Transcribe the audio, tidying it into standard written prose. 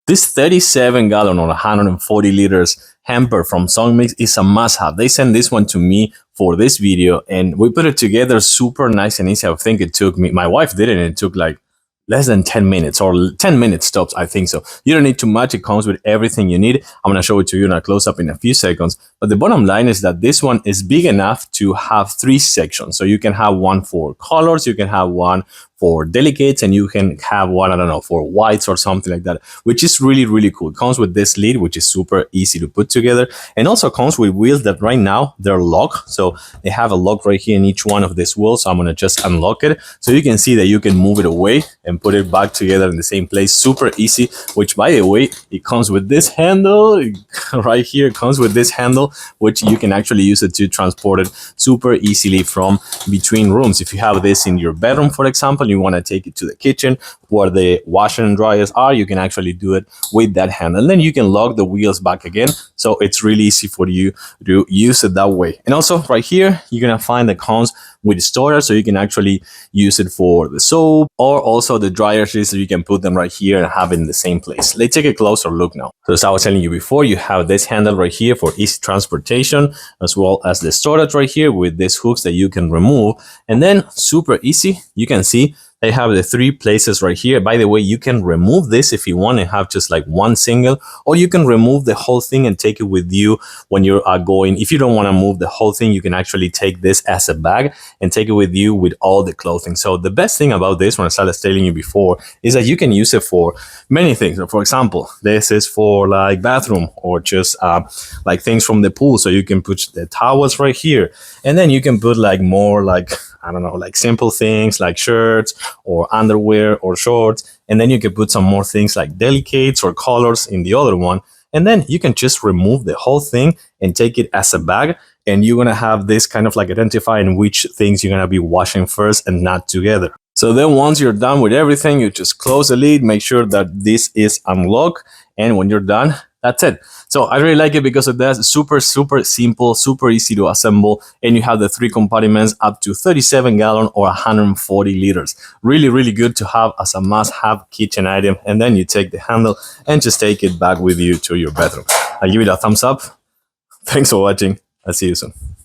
This 37-gallon or 140 liters hamper from SONGMICS is a must-have. They sent this one to me for this video, and we put it together super nice and easy. I think it took me, my wife did it, and it took like less than 10 minutes or 10 minutes tops, I think so. You don't need too much. It comes with everything you need. I'm going to show it to you in a close-up in a few seconds. But the bottom line is that this one is big enough to have 3 sections. So you can have one for colors, you can have one for delicates, and you can have one, I don't know, for whites or something like that, which is really, really cool. It comes with this lid, which is super easy to put together, and also comes with wheels that right now they're locked. So they have a lock right here in each one of these wheels. So I'm going to just unlock it. So you can see that you can move it away and put it back together in the same place. Super easy, which by the way, it comes with this handle right here. It comes with this handle, which you can actually use it to transport it super easily from between rooms. If you have this in your bedroom, for example, you want to take it to the kitchen where the washer and dryers are, you can actually do it with that handle. And then you can lock the wheels back again. So it's really easy for you to use it that way. And also right here, you're going to find the cones with storage, so you can actually use it for the soap or also the dryer sheets, so you can put them right here and have it in the same place. Let's take a closer look now. So as I was telling you before, you have this handle right here for easy transportation, as well as the storage right here with these hooks that you can remove. And then super easy, you can see they have the 3 places right here. By the way, you can remove this if you want and have just like one single, or you can remove the whole thing and take it with you when you are going. If you don't want to move the whole thing, you can actually take this as a bag and take it with you with all the clothing. So the best thing about this, when I started telling you before, is that you can use it for many things. For example, this is for like bathroom or just like things from the pool. So you can put the towels right here, and then you can put like more like, I don't know, like simple things like shirts or underwear or shorts. And then you can put some more things like delicates or colors in the other one. And then you can just remove the whole thing and take it as a bag. And you're going to have this kind of like identifying which things you're going to be washing first and not together. So then once you're done with everything, you just close the lid, make sure that this is unlocked. And when you're done, that's it. So I really like it because of that. Super, super simple, super easy to assemble. And you have the 3 compartments up to 37-gallon or 140 liters. Really, really good to have as a must-have kitchen item. And then you take the handle and just take it back with you to your bedroom. I'll give it a thumbs up. Thanks for watching. I'll see you soon.